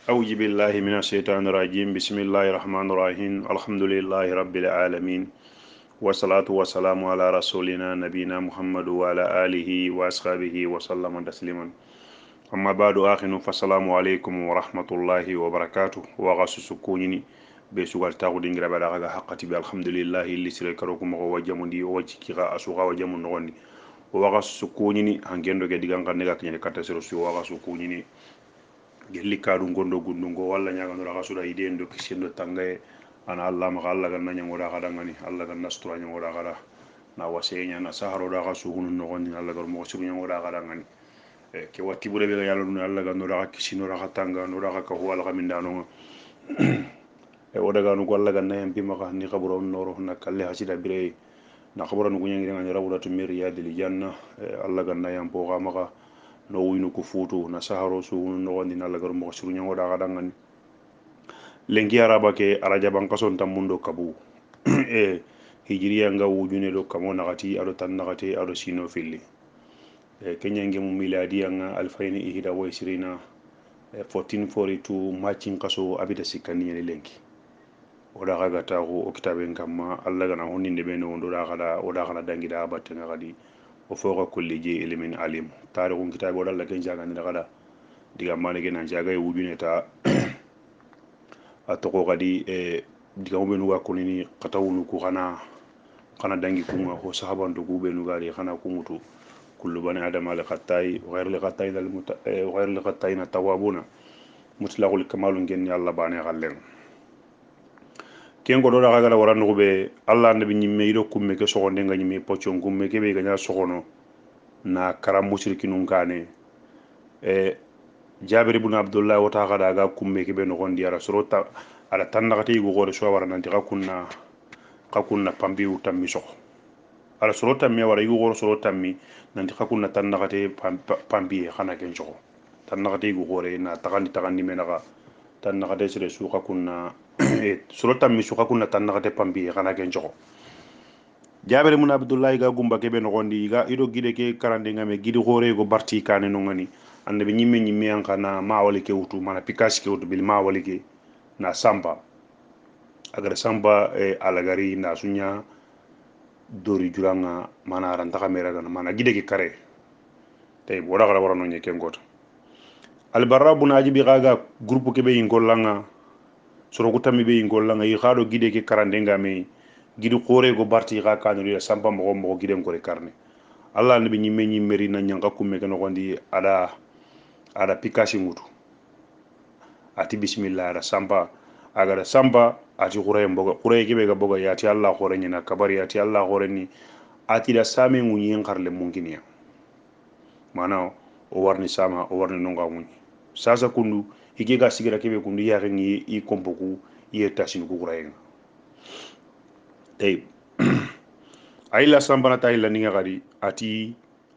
أعوذ بالله من الشيطان الرجيم بسم الله الرحمن الرحيم الحمد لله رب العالمين والصلاة والسلام على رسولنا نبينا محمد وعلى آله وأصحابه وسلم تسليما أما بعد آخر فالسلام عليكم ورحمة الله وبركاته وغسو سكوني بسوغال تاغو دينغرا بلاغا حقتي بالحمد لله اللي سيركروكم وجمندي وجكيغا أسوغا وجمن نغني وغسو سكوني هنجندو جديغان غنغا كنيا كاتاسيروسي وغسو سكوني gelli kaɗum gondo gundungo walla ñaganoɗa ka suɗa ide en do kisendo tangaye ana allah maka allah gan nañagoɗa kada gani allah gan nastura ñagoɗa kada na waseña na saharoɗa ka suhunu nogondi allah gar mogo siru ñagoɗa kada gani ke watti ɓuure ɓe ga yalla ɗum allah gan noɗa ka kisinoɗa ka tanga noɗa ka kahu ala ka min danoga e oɗaganu ko allah gan nayan bimaka ni kabura on noro na kalle hasida bire na kabura nugu ñangirengani rawdatu min riyadil janna allah gan nayan boga maka no wuynu ko fuutu na saharo suhunu nogondi na allah gar mogo siru ñagoɗa kada gani lenki araba ke araja bankason tammundo kabu e hijiriya nga wujune do kamo nakati ado tan nakati ado sino filli kenya ngemu miladiya nga alfayni ihida wa isrina 1442 macin kaso abida sikani yani lenki oda kaga tago o kitaben kamma alla gana honinde be no ndo da kada oda kana dangida abatte nga kadi o foga kulli je elimin alim tarikhun kitabe oda la ken jaga ni kada diga mane gena jaga e wujune ta atoko kadi diga mo nuga konini katawunu ku kana dangi kunga ho sahabantu ku be nuga ri kana kumutu kullu bani adam al khattai wa ghayr al khattai ghayr al khattai na tawabuna mutlaqul kamalun gen yalla bani gallen ken go do da gara waran go be allah nabi nyimme ido kumme ke sogonde nga nyimme pochon kumme ke be ganya sogono na karam musrikinun kane jabir ibn abdullah wata gada ga kumme ke be no gondi ara surota ala tannakati go gore so wara nanti kakunna pambi utammi so ala surota mi wara yugo gore surota mi nanti kakunna tannakati pambi khana ken so tannakati go gore na tagandi menaka tannakati sire su kakunna surota mi su kakunna tannakati pambi khana ken so jabir ibn abdullah ga gumba ke be no gondi ga ido gide ke karande ngame gidi gore go barti kane no ngani ande be nyimme an kana ma wali ke wutu mana pikasi ke wutu bil ma wali ke na samba agar samba alagari na sunya dori juranga mana ranta kamera gana mana gide ke kare tay boda gara warano nye ken goto albarra bun ajibi gaga groupe ke be ingolanga soro kutami be ingolanga yi khado gide ke karande ngame gidi khore go barti ga kanu ya samba mo gide ngore karne allah nabi nyimme na nyanga kumme ke no gondi ada pikasi mutu ati bismillah ada samba agara samba ati khuraye mboga khuraye kibe ga boga yati allah khore nyina kabari yati allah khore ni ati da same ngunyi ngarle munginiya mana o warni sama o warni nonga ngunyi sasa kundu hige ga sigira kibe kundu ya ngi i kompoku ye tashin ku khuraye tay ayla samba na tayla ninga gadi ati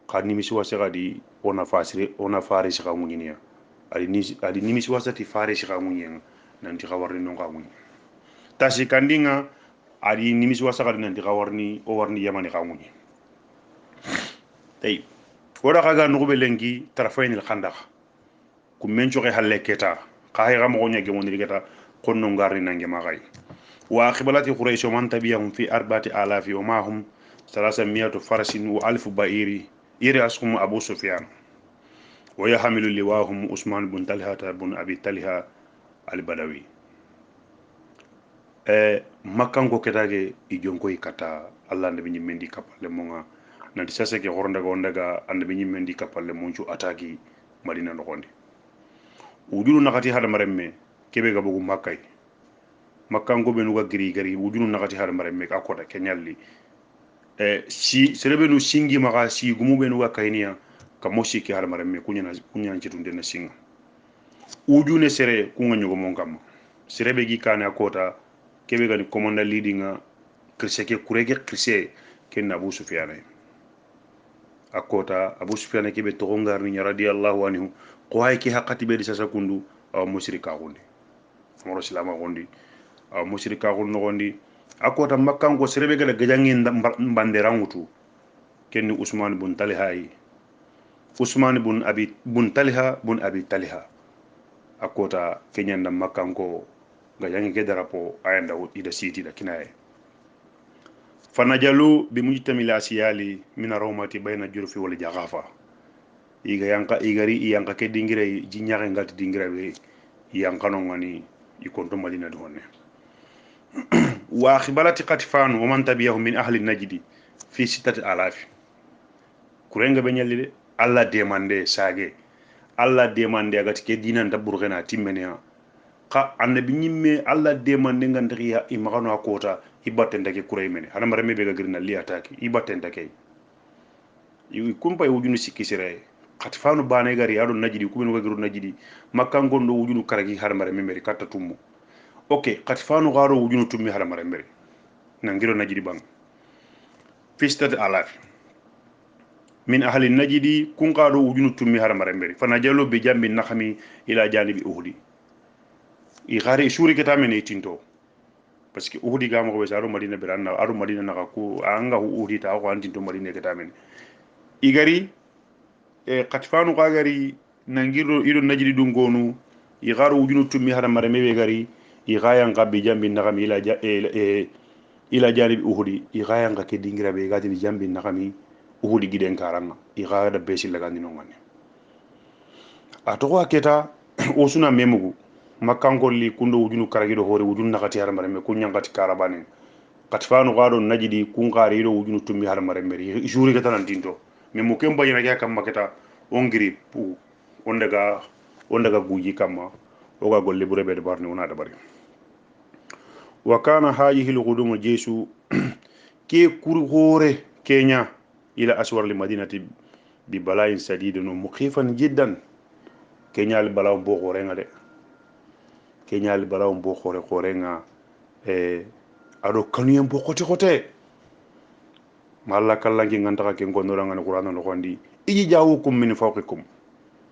khani misi wase gadi ona fare shi ga ngunyiya adi nimisi wasati fare shi ga ngunyiya nanti kawarni nonga ngunyi tasi kandinga adi nimisi wasa gadi nanti kawarni o warni yamani ka ngunyi tay oda kaga nugube lengi tarafayn al khandaq kum mencho ke halle keta khay ga mo nyage mon rigeta konno ngarni nange magay wa khibalati quraish man tabiyahum fi 4000 wa ma hum 300 farasin wa alf ba'iri iri askum abu sufyan wa yahmilu liwahum usman bin talha bin abi talha al badawi makkan ko ketage i jonko kata allah nabi nyimmendi kapalle monga nanti sase ke hondaga annabi nyimmendi kapalle monju ataki madina no gonde wujulu nakati hada maremme kebe ga bugu makkay makkan go benu ga giri wujulu nakati hada maremme ka koda kenyalli si serebenu singi maka si gumu benu ga kayniya ka mosi ke hada maremme kunya citunde na singa wujune sere kunga nyugo monkam serebe gi kana kota kebe gani komanda leadinga kirse ke kurege kirse ken abu sufyan akota abu sufyan kebe to ngar ni radiyallahu anhu ko hay ki hakati be sasa kundu mushrika gondi amoro silama gondi mushrika gondi gondi akota makkan ko serebe gala gajangi banderangutu ken usman bun talha usman bun abi talha akota kenyanda makanko ga yangi ke darapo ayanda ida siti da kinaye fanajalu bi mujtamil asiyali min aromati bayna jurfi wal jaghafa iga yanka igari yanka ke dingira ji nyaare ngati dingira be yankano ngani ikonto madina donne wa khibalati qatifan wa man tabi'ahu min ahli najdi fi 6000 kurenga be nyalli de alla demande sage alla demande agati ke dinan taburgena timmenya ka annabi nyimme alla demande ngandriya imagano akota ibatten take kuray mene hana marame be ga girna li ataki ibatten take yi kumpa wujunu sikisire qatifanu bane gari ado najidi kubenu ga giru najidi makkan gondo wujunu karagi har marame meri katta tummu okay qatifanu garo wujunu tummi har marame meri nangiro najidi bang fistat alaf min ahli najidi kun qado wujunu tummi har marame meri fanajalu bi jambi nakhmi ila janibi uhdi i gari shuri keta mene tinto parce que uhdi gamo ko be madina biranna aru madina naka ku anga uhdi ta ko antinto madina keta mene igari qatifanu gari nangiro ido najidi dum gonu i garu wujunu tummi har marame be gari i gayan qabbi jambi nakami ila janib uhudi i gayan ga ke dingira be gadini jambi nakami uhudi giden karanga i gaya da besi lagandi no ngane atoko aketa osuna memugu makkankoli kundo wujunu karagido hore wujunu nakati har marame kunyangati karabane qatifanu gado najidi kun qari ido wujunu tummi har marame juri kata nan tinto memu kemba yana ga kam maketa ongiri pu ondaga guji kamma oga golle burebe de barni wona da bari wa kana hajihi alghudum jesu ke kurhore kenya ila aswar li madinati bi bala'in sadidun mukhifan jiddan kenya al bala'u bo khorenga de kenya al bala'u bo khorenga ado kanuyem bo khote malla kallanki ngantaka ke ngondora ngani qur'ana no gondi iji jawukum min fawqikum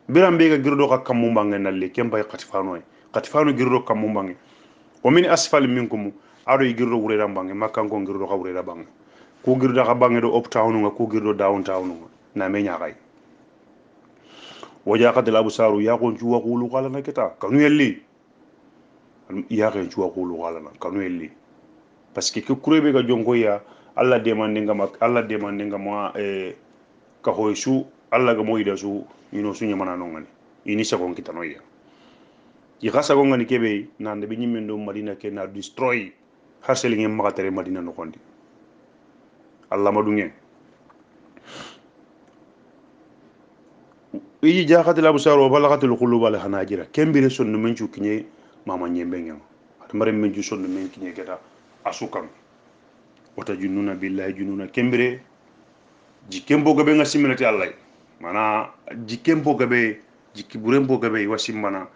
biram be ga girdo ka kammu bangi nalle kembay qatifano girdo kammu bangi wa min asfal minkum ado girdo wureda bangi makanko girdo ka wureda bangi ko girdo ka bangi do uptown nga ko girdo downtown nga na me nyaakay wajaqat al absaru ya qon ci waqulu qala nakita kanu yelli ya qen ci waqulu qala na kanu yelli parce que ko kurebe ga jongo ya alla demande nga ma ka hoysu alla ga moyida su ino sunya mana no ngani ini sagon kitano ya yi gasa gonga ni kebe nande be nyimme ndo madina ke na destroy harsel ngem magatere madina no kondi alla madunge yi jaxati la busaro balagati al qulub al hanajira kembire sonno mencu kinye mama nyembe ngem mare mencu sonno men kinye keta asukam wata jununa billahi jununa kembire jikembo gabe nga similati allah mana jikembo gabe jikiburembo gabe wasimmana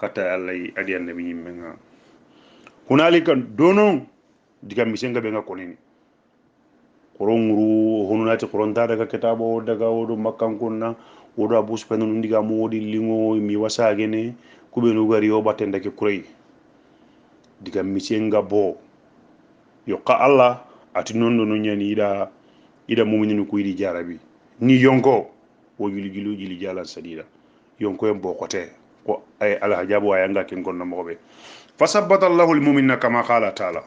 kata allah adi annabi nyimme nga hunalika donon diga misenga be nga konini koronguru honunati koronta daga kitabo daga wodo makkankonna wodo abus penu ndiga mo wodi lingo mi wasagene kubenu gari o batenda ke kurey diga misenga bo yoqa allah ati nondo no nyani ida mu'minu ko yidi jarabi ni yonko wo jili jala sadida yonko en bo kote ko ay ala jabu ayanga ken gonno mobe fasabbata Allahu almu'minina kama qala ta'ala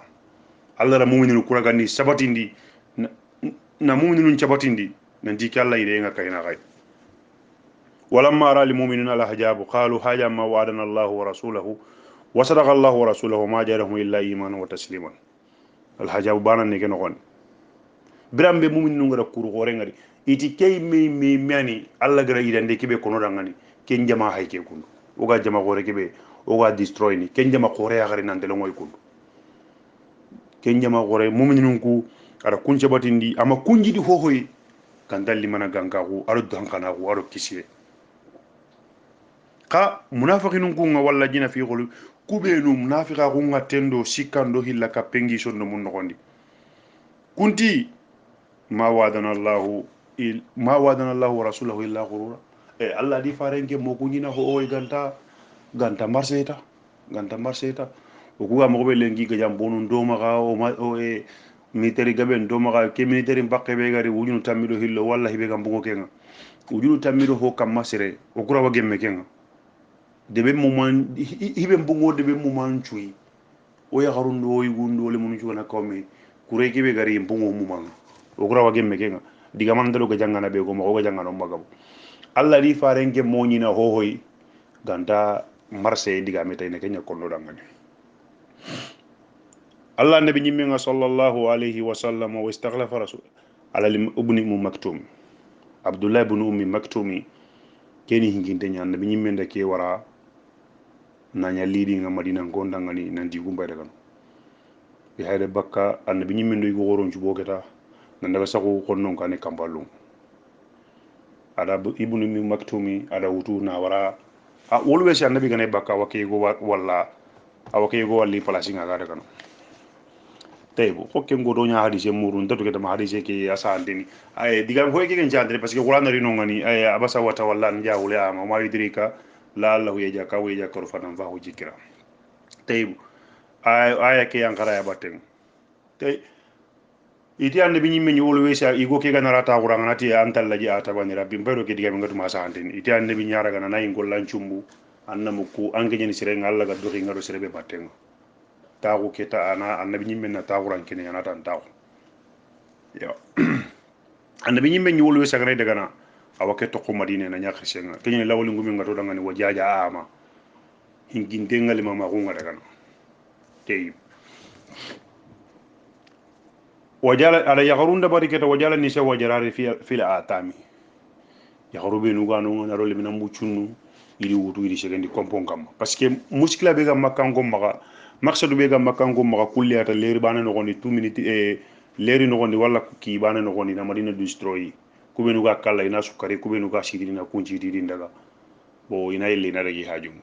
Allah la mu'minu kuraga ni sabatindi na mu'minun sabatindi nanti kala ide nga kayna kay walamma ra almu'minuna ala hajabu qalu haja ma wa'adana Allahu wa rasuluhu wa sadaqa Allahu wa rasuluhu ma jarahum illa imanan wa tasliman al hajabu bana ne ken gon birambe mu'minu ngara kuru gore ngari iti kay mi mani alla gara idande kibe kono dangani ken jama hayke kundu oga jama gore kibe oga destroy ni ken jama gore ya gari nande longoy kundu ken jama gore mu'minun ku ara kunce batindi ama kunjidi hohoy kan dalli mana ganga ku aro dankana ku aro kisiye ka munafiqinun ku nga walla jina fi khulu kubenu munafiqa ku nga tendo sikando hilla ka pengi sonno mun nogondi kunti ma wadana Allahu wa rasuluhu illa ghurura Allah di farenke mo kunyina ho o ganta marseta o kuga mo be lengi ga jambonu ndoma ga o military gaben ndoma ga ke military bakke be gari wujunu tamido hillo wallahi be gam bungo kenga wujunu tamido ho kam masire o kura wa gemme kenga debe muman hibe mbungo debe muman chui o ya harundo yugundo le munu chuna kome kure kibe gari mbungo muman o kura wage mekenga diga man dalo ga jangana be ko mo ga jangana magabo alla di farenke moñina hohoy ganta marse diga metay ne kenya kono dangane Allah nabi ñimmenga sallallahu alayhi wa sallam wa istaghlafa rasul ala ibn maktum abdullah ibn ummi maktumi keni hinginte ñan nabi ñimmende ke wara naña lidi nga madina ngondangani nanti gumba daga bi hayde bakka annabi ñimmendo yugo woron ci boketa nan daga saxu konnon kane kambalum ada ibn ummi maktumi ada wutu na wara wolwe si annabi gane bakka wake go walla awake go walli place nga ga daga no taybo hokke ngodo nya hadise murun datu ke dama hadise ke asa andini ay digam hoye ke jandre parce que qur'an ri no ngani ay abasa wata walla nja wule ama ma yidrika la allah yeja ka weja kor fanam fa hujikira taybo ay ke yankara ya batten tay iti ande bi nyimme ni wolu wesa igo ke ganara ta qur'an nati antal laji atabani rabbi mbero ke digam ngatu ma sa andini iti ande bi nyara gana nay ngollan chumbu annamu ku angeñeni sire ngalla ga doxi ngado sire be batten taxu keta ana annabi ñimmen na taxuran kene ana tan taxu yo annabi ñimmen ñi wolu sagane daga na awa ke tokko madine na ñakhi senga keñe lawli ngumi ngato daga ni wajaja ama hinginte ngali mama ko daga na tey wajala ala yagarunda barikata wajala ni se wajarare fi atami yagarube nu gano na role mina mbucunu ili wutu ili segendi kompon kam parce que muskila be ga makango maga maksadu be ga makango maga kulli ata leri bana no gondi 2 minutes leri no gondi wala ki bana no gondi na madina destroy kubenu ga kala ina sukari kubenu ga sidiri na kunci didi ndaga bo ina yelle na regi hajum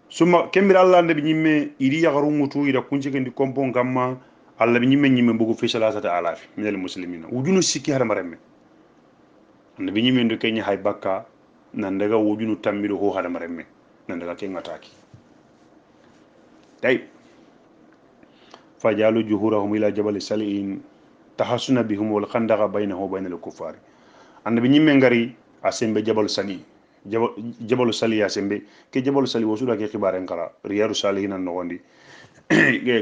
summa kembira Allah nabi nyimme iri yagaru ngutu ida kunci gendi kompon kamma Allah bi nyimme bugu fi salasata alaf minal muslimina wujunu sikki hada maremme nabi nyimme ndo kenya hay bakka nan daga wujunu tammido ho hada maremme nan daga kenga taki tay fajalu juhurahum ila jabal saliin tahassuna bihum wal khandaqa bainahu wa bainal kuffar annabi nyimme ngari asembe jabal sani jabal sali asembe ke jabal sali wosuda ke khibaren kara riyadu salihin an nogondi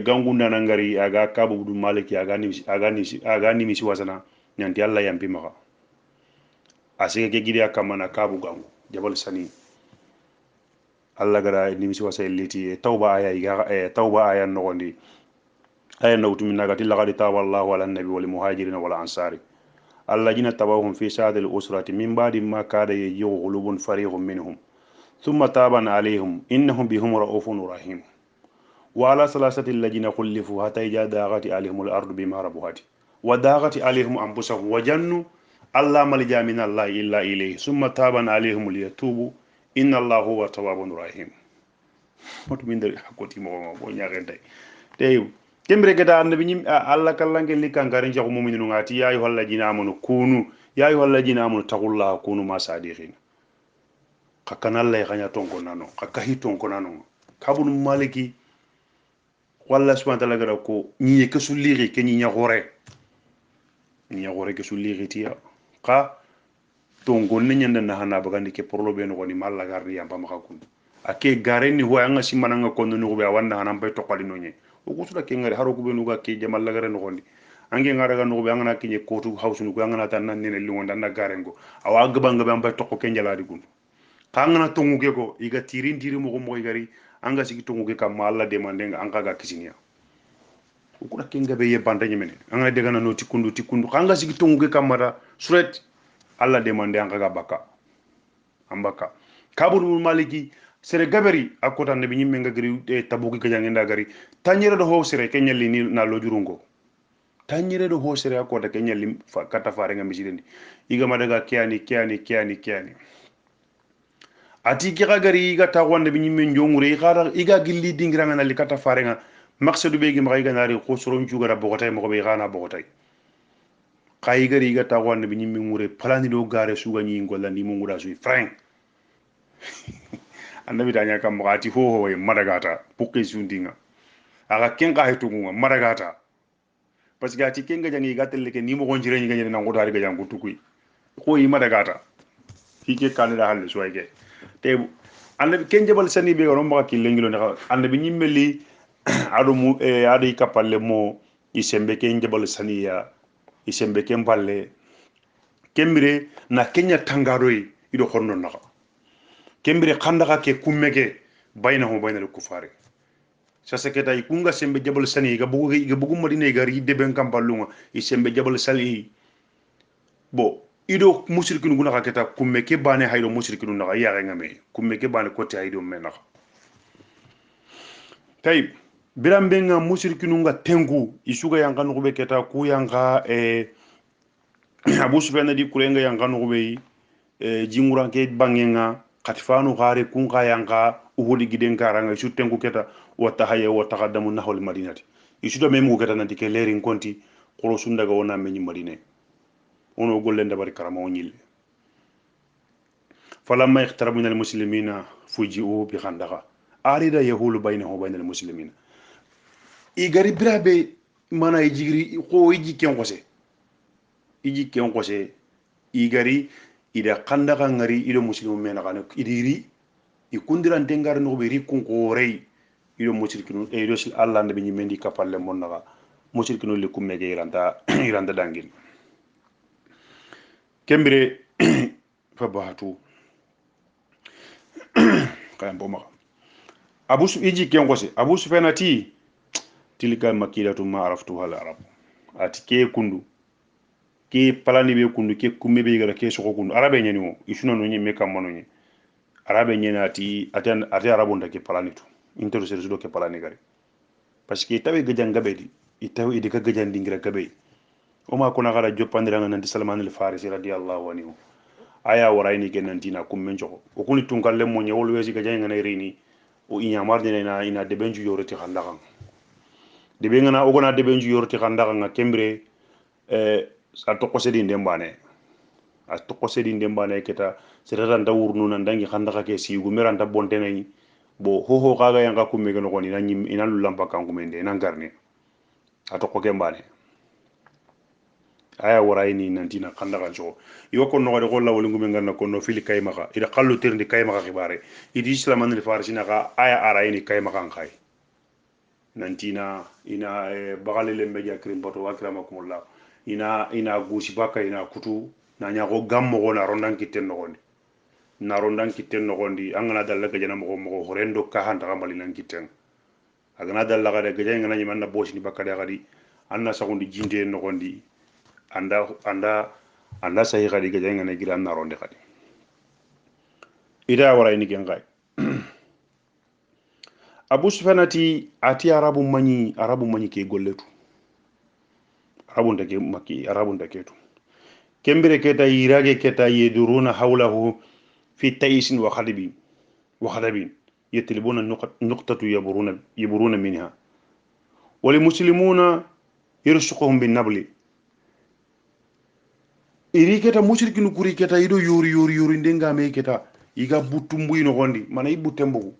gangunda nan ngari aga kabu du maliki aga ni misi wasana nyanti Allah yampi maka asike ke gidi akamana kabu gangu jabal sani Allah gara ni misi wasa leti tauba aya tauba aya nogondi aya nawtu min nagati laqad taba Allahu ala nabi wal muhajirin wal ansari الذين تبعهم في سعد الأسرة من بعد ما كاد يجيء غلوب فريق منهم ثم تاب عليهم إنهم بهم رؤوف رحيم وعلى ثلاثة الذين خلفوا حتى إذا ضاقت عليهم الأرض بما رحبت وضاقت عليهم أنفسهم وجنوا الله ملجأ من الله إلا إليه ثم تاب عليهم ليتوبوا إن الله هو التواب الرحيم متمن در حقوتي مو نياغنتاي تيو kembere geda annabi nyim alla kallange likan garin jago mu'minun ngati ya ayyuhal ladina amanu kunu ya ayyuhal ladina amanu taqullaha kunu ma sadiqin kakana Allah khanya tonko nano kakahi tonko nano kabun maliki walla subhanahu wa ta'ala gara ko nyi ke suliri ke nyi nyagore ke suliri tiya ka tonko nyanda na hana bagandi ke porlo be no ni malla garri yamba makakun ake gareni ho anga simananga kono no be wanda hanan bay to qalino nye o kusuda ke ngari haro kubenu ga ke jamal lagare no gondi ange ngara ga no be angana kinye kotu house no ko angana tan nan ne li wonda na garengo awa gaba ngaba am bay tokko ke njaladi gun kangana tongu ke ko iga tirin tiri mo ko mo gari anga sigi tongu ke kam alla demande nga anga ga kisinia o kuda ke ngabe ye banda nyemene anga de gana no tikundu kanga sigi tongu ke kam mara suret alla demande anga ga baka ambaka kabul maliki sere gabari akota nabi nyimme ngagari tabuki kajange ndagari tanyere do ho sere kenyali ni na lojurungo tanyere do ho sere akota kenyali kata fare nga misidendi iga madaga kiani ati kira gari iga tawon nabi nyimme njongure iga gilli dingiranga na likata fare nga maksadu be gi ma iga nari ko soron jugara bogotay mo be gana bogotay kay gari iga tawon nabi nyimme ngure palani do gare suga nyi ngolla ni mo ngura suy frank annabi tanya kam magati ho way madagata pukki sundinga aga kenga hetunga madagata parce que ati kenga jangi gatelle ke ni mo gonjire ni ganyene nango dari ga jangu tukui ko yi madagata hike kanida halle soyge te annabi ken jabal sani be garo maka killengilo ne annabi nyimmeli ado mu ado ikapalle mo isembe ken jabal saniya isembe ken balle kembire na kenya tangaroy ido honno naka kembire khandaka ke kummeke baynahu baynal kufari sasa keta ikunga sembe jabal sani ga bugu madina ga ridde ben kam ballunga isembe jabal sali bo ido mushrikinu guna ka keta kumme ke bane haydo mushrikinu na ya ga ngame kumme ke bane kote haydo mena tayib birambe nga mushrikinu nga tengu isuga yang kanu be keta ku yang ga abu sufyan di kurenga yang kanu be jinguran ke bangenga katifanu gare kun ka yang ga uhudi giden karanga isu tengu keta wata haye wata qaddamu nahwal madinati isu do memu keta nanti ke lerin konti qorosun daga wona menyi madine ono golle ndabari karama wonyille falamma iqtarabu min almuslimina fuji'u bi khandaqa arida yahulu bainahu wa bainal muslimina igari birabe mana ijigiri ko iji ken kose igari ida khandaqa ngari ido muslimu mena kana idiri ikundiran dengar no be rikun ko rei ido mushrikinu e ido sil Allah ndabe nyi mendi kapalle monnaga mushrikinu le kummege iranta dangin kembire fa bahatu kayam boma iji ken kose abu sufyanati tilka makidatu ma araftu hal arab ati ke kundu ke palani be kundu ke kumme be gara ke soko kundu arabe nyani mo isuna no nyi meka mano nyi arabe nyani ati arabunda ke palani to intero serzo do ke palani gari parce que tawe gajan gabedi itawe idi ka gajan dingira gabe o ma kona gara joppandira nanti salman al farisi radiyallahu anhu aya warayni ke nanti na kummen joko o kuni tunkalle mo nyawol wesi gajan ngana rini o inyamar dina ina de benju yoroti khandakan de be ngana o gona de benju yoroti khandakan nga kembre sa to ko sedi ndembane a to ko sedi ndembane keta serata nda wurnu nan dangi khandaka ke sigu meranta bontenay bo ho kaga yanga kumme gano ko ina lulampa kan kumende ina garne a to ko kembane aya warayni nanti na khandaka jo iwa ko no ko lawol ngume nganna ko no fili kaymaka ida qallu terndi kaymaka khibare idi islaman ni farsina ka aya arayni kaymaka khay nanti na ina bagale lembe jakrim boto wakramakumullah ina gusi baka ina kutu na nyago gammo go na rondan kitten no gondi angana dalla ga jana mo horendo ka handa gamali nan kitten agana dalla ga de ga ngana nyima na bosi ni bakka de gadi anna sagundi jinde no gondi anda sahi gadi ga ngana gira na ronde gadi ida wara ni gen gay abu sufyanati ati arabu manyi ke golletu arabun da ketu kembere keta yirage keta yeduruna hawlahu fi ta'isin wa khadabin yatlibuna nuqtatu yaburuna minha walimuslimuna yarsuquhum bin nabli iri keta mushrikinu kuri keta ido yori ndenga me keta iga butumbu ino gondi mana ibutembu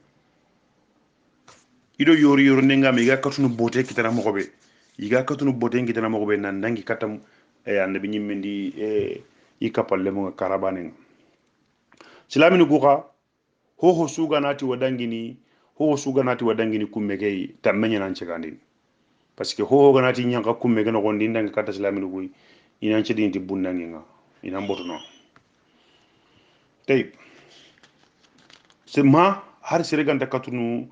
ido yori ndenga me iga katunu bote kitana mogobe iga katunu bote kitana mogobe nan dangi katam annabi nyimmendi i kapalle mo karabanen silamini guka ho suganati wadangini kumme kay tammenya nan cegandin parce que ho ganati nyanka kumme ke no gondi ndanga kata silamini guy inan cedi ndi bunnangi nga inan botuno tay c'est ma har sereganta katunu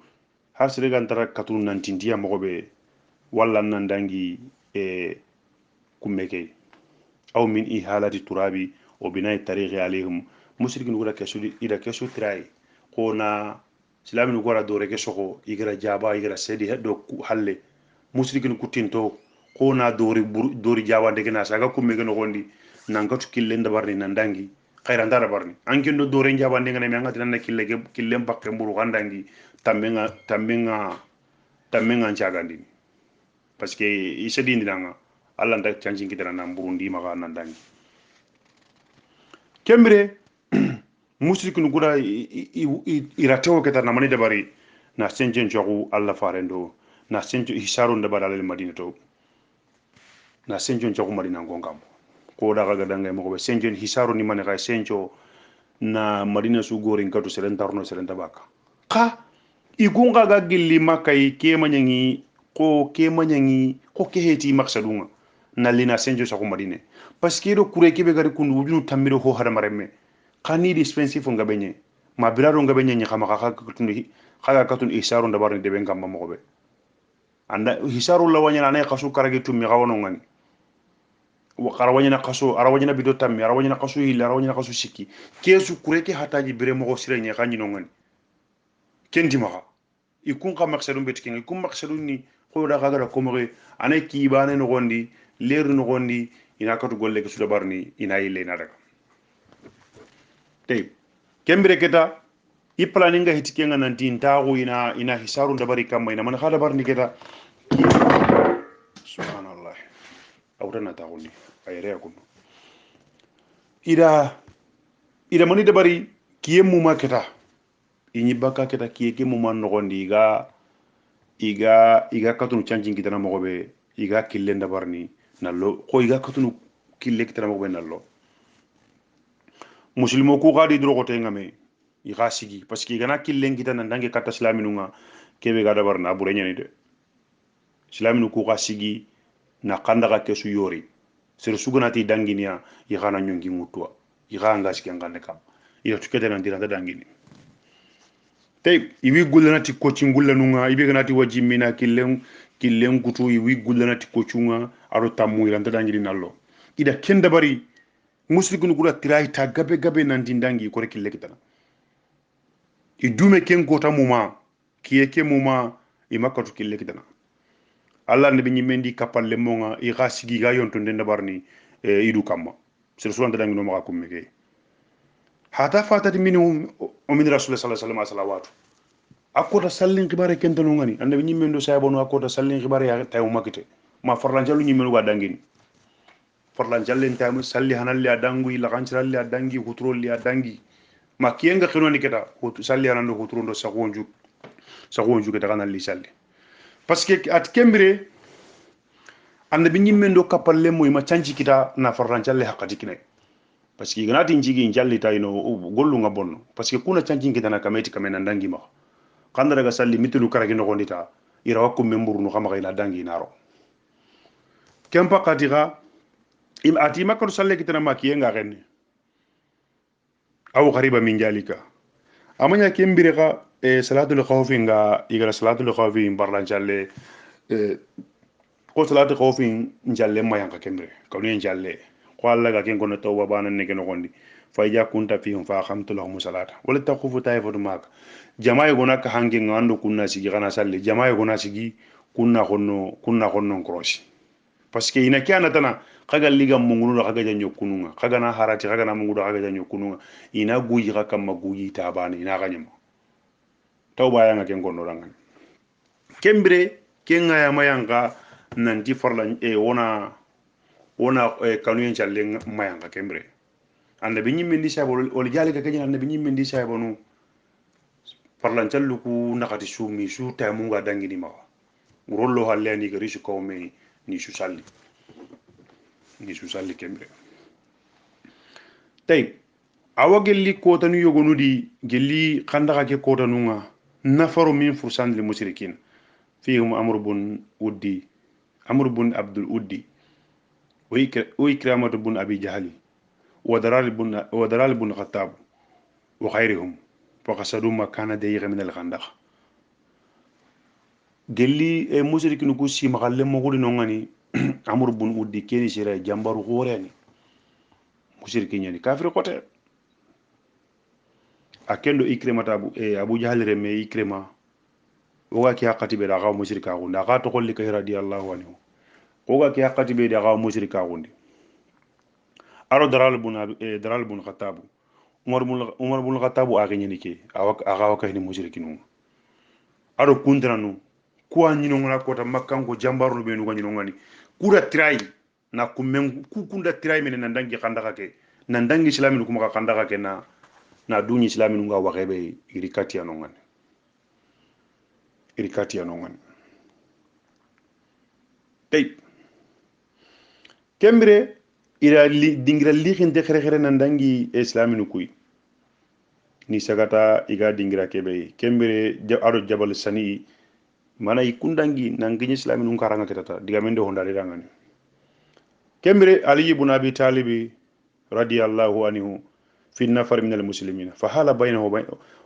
nan tindiya mogobe walla nan dangi kumme kay aw min ihalati turabi o binay tariqi alayhim mushrikin gura kesu trai kona islamin gura dore ke soko igra jaba igra sedi heddo halle mushrikin kutinto kona dori jaba de gena saga kumme geno gondi nangatu kille ndabarni nandangi khairan dara barni ankin do dore jaba de gena me ngati nan kille bakke mburu kandangi tammenga ciagandi parce que isedi ndanga Allah nda canjin kitana nan burundi maka nan dangi kembre musrikin gura iratewo keta na mani dabari na senjen jogu Allah farendo na senjo hisaru ndabara al madina to na senjo jogu madina ngongam ko daga ga dangay mo be senjo hisaru ni mani ga senjo na madina su gorin katu seren tarno seren tabaka ka igunga ga gilli makai ke manyangi ko ke heti maksadunga na lina senjo sa ko madine parce que do kure kebe gari kundu wujunu tamiro ho hada maremme kani dispensive ngabenye ma biraro ngabenye ni kama katun isaru ndabar ni debe ngamba mo be anda hisaru la wanyana na kasu karage tummi gawono ngani karawanyana kaso arawanyana bido tammi arawanyana kaso hilla arawanyana kaso sikki kesu kureke hataji bire mo sire nya kanyi no ngani kendi maka ikun ka maksadun betkin ikun maksadun ni ko da kaga da komore anay ki bane no gondi leer no gondi ina katu golle ke suda barni ina yille na daga tay kembere keta i planning ga hitike nga nanti ntago ina hisaru dabari kamma ina man khada barni keta subhanallah awrana tagoni ayre yakun ida mani dabari kiye muma keta inyi baka keta kiye ke muma no gondi iga katunu chancin kitana mogobe iga kille ndabarni nallo ko iga katunu kille kitana mogobe nallo muslimo ku gadi dro gote ngame iga sigi parce que igana kille kitana ndange kata islaminunga kebe ga dabarna bure nyani de islaminu ku ga sigi na kanda ga kesu yori sere suganati danginia igana nyongi mutwa iga nga sigi ngane kam ida tukete nan diranta dangini tay iwi gullanati coaching gullanunga ibe ganati wajimina killen kutu iwi gullanati coachunga aro tammu iranta dangiri nallo ida kenda bari muslikunu kula tirai ta gabe nan dindangi ko rekille kitana idume ken kota muma kiyeke muma imakatu kille kitana alla nabi nyimendi kapalle monga i gasigi ga yonto ndenda barni idu kamma sir suwanta dangi no maka kummeke hata fatati minhum o min rasul sallallahu alaihi wasallam akota sallin khibare kentano ngani annabi nyimmendo sayabonu akota sallin khibare ya tayu makite ma farlan jallu nyimmenu ga dangini farlan jallen tayu salli hanalli adangu ila kanchiralli adangi hutrolli adangi ma kiyenga khironi keta salli hanando hutrondo sagonju keta kanalli salli parce que at kembire annabi nyimmendo kapalle moy ma canci kita na farlan jalle hakati kinai parce que ganati njigi njalli tayno gollu nga bonno parce que kuna canci kita na kameti kamena ndangi ma kanda daga salli mitulu karagi no gondita ira wakku memburu no kama ila dangi naro kempa katira im ati makko salle kitana makiye nga renne aw qariba min jalika amanya kembire ka salatul khawfi nga igara salatul khawfi barlan jalle ko salatul khawfi jalle mayanka kembire ko ni jalle ko alla ga ken kono tawba bana ne ken gondi fayja kunta fihum fa khamtu lahum salata wala taqufu taifatu mak jamaay gona ka hangi ngando kunna sigi kana salli jamaay gona sigi kunna honno krosi parce que ina kiana tana kaga liga mungunu kaga janyo kununga kaga na harati kaga na mungudo kaga janyo kununga ina guyi kaka maguyi tabani ina ganyama tawba yanga ken gono rangan kembre kenga ya mayanga nanti farla wona kanuyen challe mayanga kembre annabi nyimmendi sabo ol jali ka kenya annabi nyimmendi sabo no farlan challu ku nakati sumi su tamunga dangini ma rollo hallani ga risu kawme ni su salli kembre tay awa gelli kotanu yogonudi gelli khandaka ke kotanunga nafaru min fursan lil mushrikin fihum amr bun abdul uddi wa ikramatu bun abi jahali ودلال بن خطاب وغيرهم فقصدوا مكان ضيق من الخندق gelli mushriki nuku si magalle mogudi nongani amur bun uddi keni sira jambaru horeni mushriki nyani kafir kote akendo ikrimata abu jahal reme ikrima oga ki hakati be da ga mushrika gunda ga to kolli ka radiyallahu anhu oga ki hakati be da ga mushrika gundi aro daral bun khattabu umar bun khattabu agni nike aga waka ni mushrikinu aro kundranu kuwa nyino ngona kota makkango jambaru be nuga nyino ngani kura trai na kumen ku kunda trai men nandangi khandaka ke nandangi islamin kuma ka khandaka ke na dunyi islamin nga wakebe irikati anongan tay kembre ira dingira li khinde khere nandangi islamin kuy ni sagata iga dingira kebe kembere ado jabal sani mana ikundangi nanginya islami nun karanga kitata diga mende hondale dangani kembere ali ibn abi talib radiyallahu anhu في النفر من المسلمين فحال بينه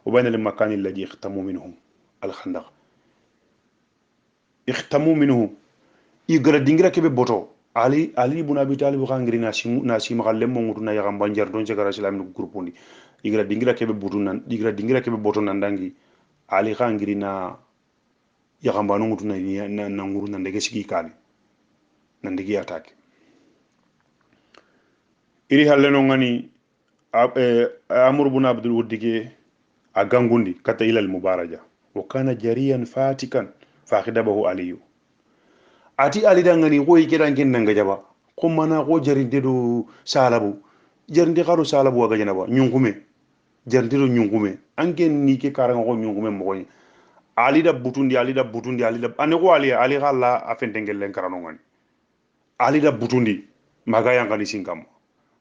وبين المكان الذي اختموا منه الخندق اختموا منه يغرا دينغرا كبه بوتو علي بن ابي طالب غانغري ناسي مخالم مودو نا يغام بانجار دون جغرا اسلام غروبوندي يغرا دينغرا كبه بوتو نان يغرا دينغرا كبه بوتو نان دانغي علي غانغري نا يغام بانو مودو نا نغورو نان دغه سيغي كالي نان دغي اتاك iri halle no ngani amr ibn abdul wudige a gangundi kata ilal mubaraja wa kana jariyan fatikan fakhidabahu aliyu ati ali dangani ko yikiran kin nanga jaba ko mana ko jarinde do salabu jarinde karo salabu waga janaba nyungume jarinde do nyungume angen ni ke karanga ko nyungume mo koy ali da butundi ali da butundi ali da ane ko ali khalla afentengel len karano ngani ali da butundi maga yangani sinkam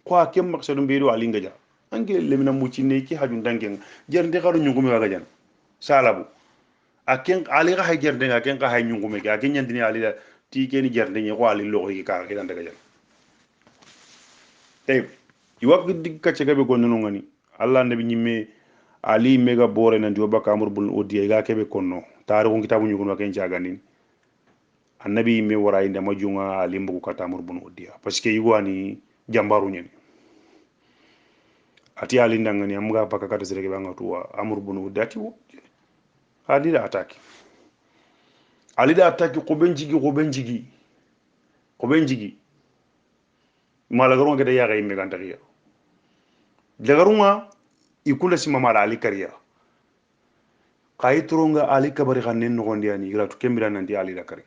ko akem maksadu mbedo ali ngaja ange lemina mucine ki hajun dangen jarinde karo nyungume waga jan salabu aken ali ga hay jarinde aken ga hay nyungume ga aken nyandini ali da ti keni jarinde ni ko ali logo yi kar kidan daga jan tay iwak dig kacce gabe gonno ngani allah nabi nyimme ali mega bore nan joba kamur bul odiya ga kebe konno tarihu kitabu nyugo ken jaganin annabi me wara inde majunga ali mbugo katamur bul odiya parce que yiwani jambaru nyen ati ali ndangani amga baka kata zirege banga tuwa amur bul odiya ti ali da attaque ko benjigi malagaron gada ya ga yimme gantakiya dagarunga ikunda sima mala ali kariya kay turonga ali kabari khanen no gondi ani igara to kembira nan di ali da kari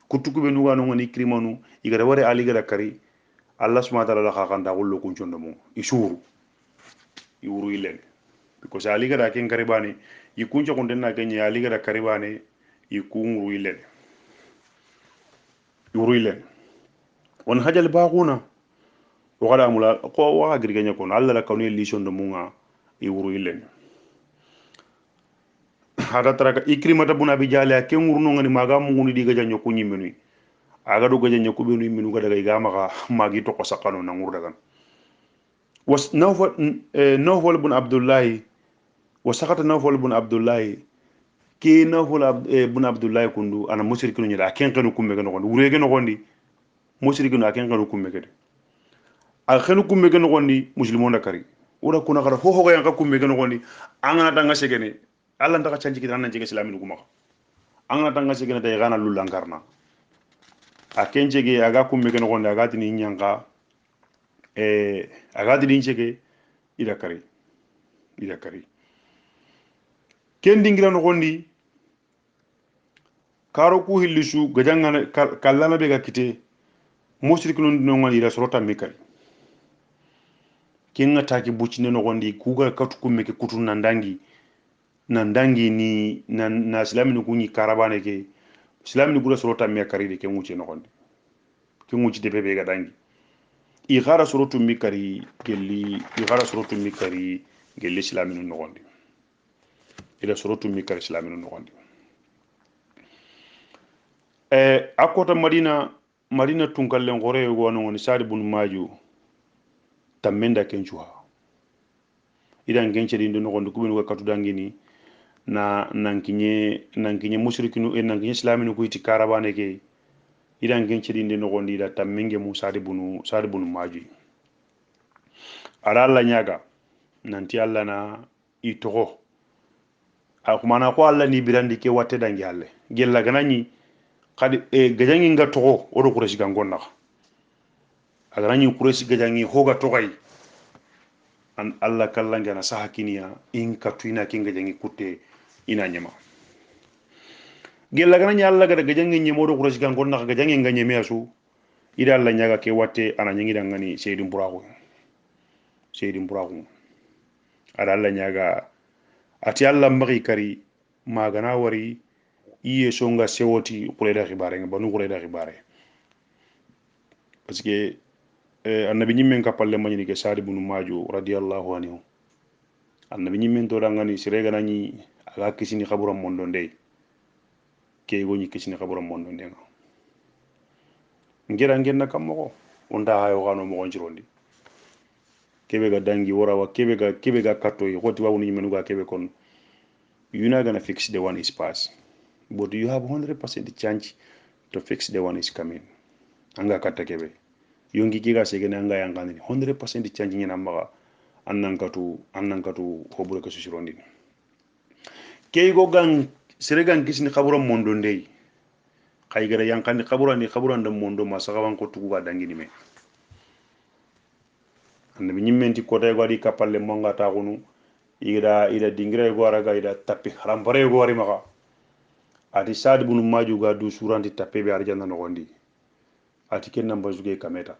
kutuku be nuga no ngani krimanu igara ware ali gada kari allah subhanahu wa ta'ala kha khanda gollo kun chondo mo isuru iwuru ilen because ali gada ken karibani ikunjo kondenna kenya ali gada karibani ikunguru ilen iwuru ilen won hajal baquna wala mula ko wa girganya kon alla la kawni lison do munga iwuru ilen hada taraka ikrimata buna bi jale ke ngurno ngani maga munguni diga janyo ko nyimenu aga do gajanyo ko benu minu ga daga igama ga magi to ko sakano na ngur daga was nawfal ibn abdullah wa sakata nawfal ibn abdullah ke nawfal ibn abdullah kundu ana musrikinu nyida ken kanu kumme ga no gondi wurege no gondi musrikinu aken kanu kumme ga a khenu kumme ga no gondi muslimon da kari ura kuna gara ho ga yanka kumme ga no gondi angana tanga segene alla ndaka canji kidan nan jege islamin kuma angana tanga segene tay gana lulankarna a kenjege aga kumme ga no gondi aga tini nyanga aga tini jege ida kari ken dingira no gondi karo ku hillisu gajanga kallana be ga kite musrikun no ngani ida sorota mikari kenga taki bucine no gondi kuga katu kumme ke kutun nandangi ni na islamin kunyi karabane ke islamin gura sorota me kari de ke nguce no gondi ke nguce de bebe ga dangi i gara sorotu mikari gelli islamin no gondi ila sorotu mikari islamin no gondi akota madina tunkallen gore go no ngoni sadi bun maju tamenda kenchuha idan genche dindo no gondi kubinu katu dangini na nankinye mushrikinu nankinye islaminu ku iti karabane ke idan genche dindo no gondi da tammenge mu sadi bunu maju ara alla nyaga nanti alla na itogo akumana ko alla ni birandi ke watte dangi halle gella ganani kadi gajangi nga togo odo kureshi gangonna aganani kureshi gajangi hoga togay an alla kallange na sahakiniya in katuina kinga jangi kutte ina nyama gella ganani alla gada gajangi nyemo do kureshi gangonna gajangi nga nyeme asu ida alla nyaga ke watte ana nyangi dangani seydum burago ada alla nyaga ati alla mbagi kari magana wari iye songa sewoti kureda khibare nga banu kureda khibare parce que annabi nyimmen kapalle manyini ke sadi bunu maju radiyallahu anhu annabi ñimmen to dangani sire ganani aga kisini khaburam mondo ndey ke go ñi kisini khaburam mondo ndey ngira ngenna kam mo onda hayo gano mo gonjirondi kebe ga dangi wora wa kebe ga katto yi hoti wawni menu ga kebe kon you're not gonna fix the one is pass but you have 100% chance to fix the one is coming anga katta kebe yongi kiga segene anga yangani 100% chance ngina maga annan katu hobure ka susirondi kay go gan seregan kisni khaburam mondo ndey kay gara yankani khaburan da mondo ma sagawan ko tugu ga dangi ni me annabi ñimmenti kota go adi kapalle monga ta gunu ida dingire go araga ida tappi haram bare go ari maka ati sad bunu maju ga du suranti tappe be arjana no gondi ati ken namba zuke kameta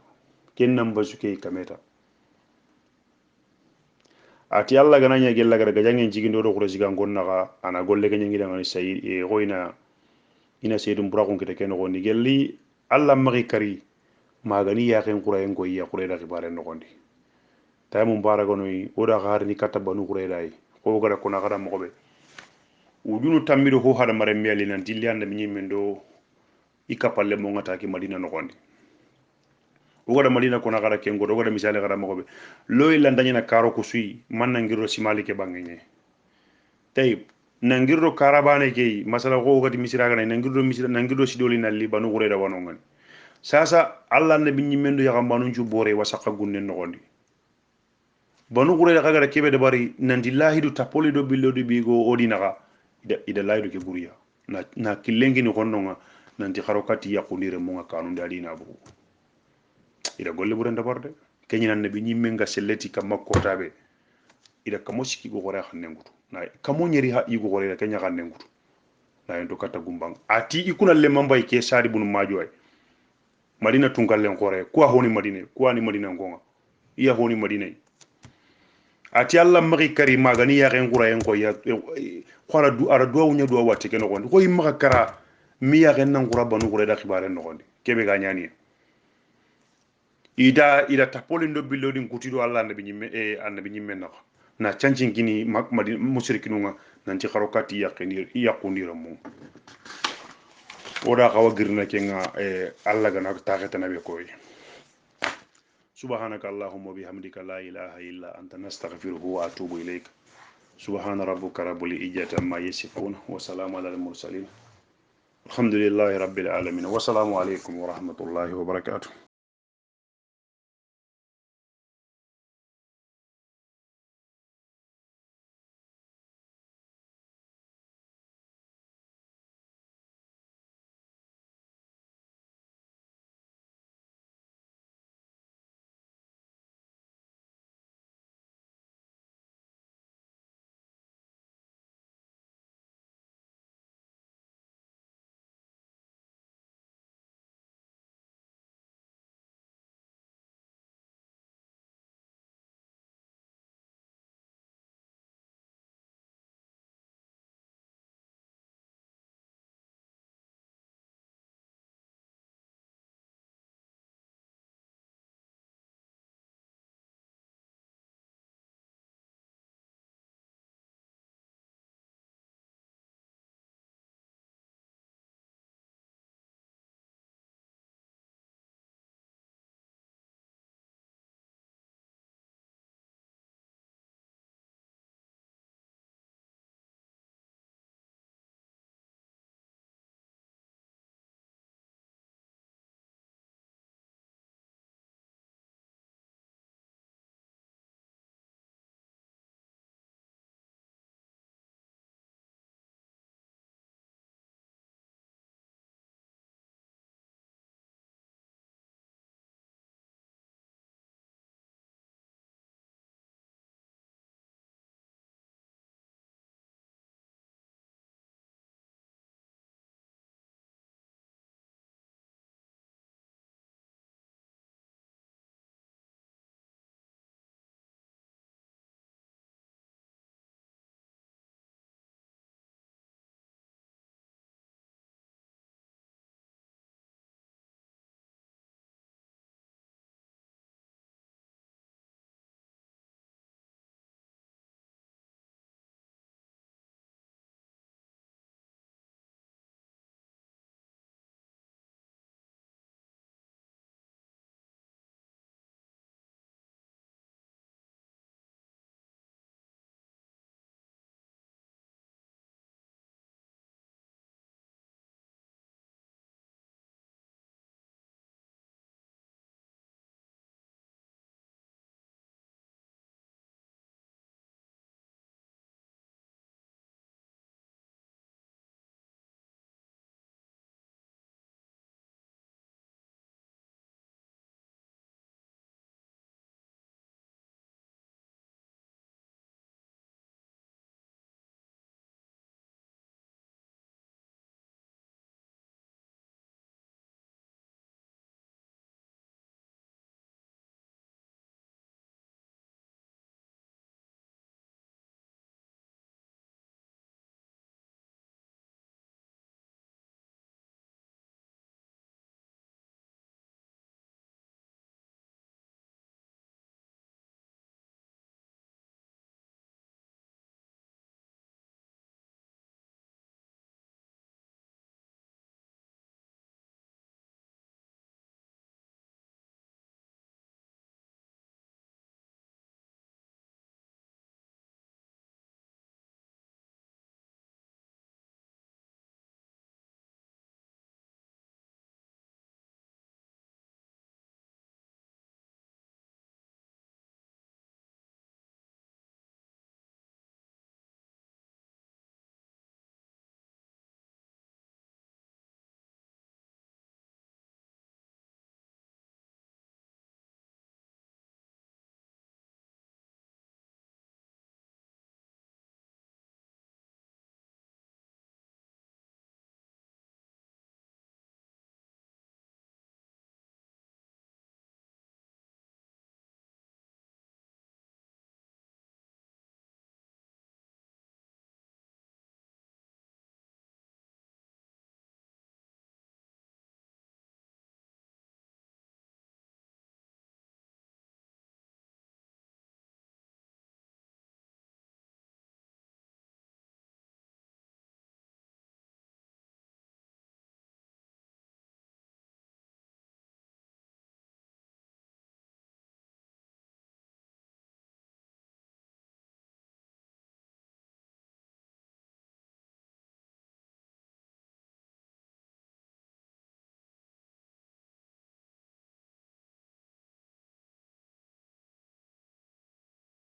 ati alla gana nya gella gara gajangen jigindo do khuro sigan gonna ga ana golle ganyen gidan ani sayi e goina ina seydum burakon kete ken gondi gelli alla magi kari magani ya ken qura en go ya qura da khibare no gondi taymum baragonoy oda harni katta banu qurayday ko gara kuna gara mo be udunu tammido ho hada mare meli nan dilli anda mi mendo ikapalle mo ngata ki madina no gondi o gara madina kuna gara ken godo gara misale gara mo be loy la ndanya na karo ko sui man na ngiro simali ke bangenye tay na ngiro karabane ke masala ko gati misira gara na ngiro sidoli na li banu qurayda wono ngani sasa alla nabi mendo ya gambanu ju bore wasaka gunne no gondi banu qurayda kagara kebe de bari nandi lahidu tapoli do billo do bigo odinaga ida lahidu ke buriya na kilengi ni konnonga nanti kharokati yakundire mo ngakanu ndali na bu ida golle buranda barde kenyi nan nabi nyimme nga selleti kam makota be ida kamo siki go gore xanne ngutu na kamo nyeri ha igo gore da kenya xanne ngutu na en to kata gumbang ati ikuna le mambay ke sari bunu majo ay madina tungal len gore ko honi madina ko ani madina ngonga iya honi madina ati alla magi kari magani ya ken qura en ko ya khara du ara do wunya do wati ken gondi ko yimma kara mi ya ken nan qura banu qura da khibare no gondi kebe ga nyani ida tapoli ndo billo din kutido alla nabi nyimme annabi nyimme na chancin gini madi musrikinunga nanti kharokati yaqundira mo oda kawa girna kenga alla gana taxeta nabe koy سبحانك اللهم وبحمدك لا إله إلا أنت نستغفره وأتوب إليك سبحان ربك رب العزة عما يصفون وسلام على المرسلين الحمد لله رب العالمين والسلام عليكم ورحمة الله وبركاته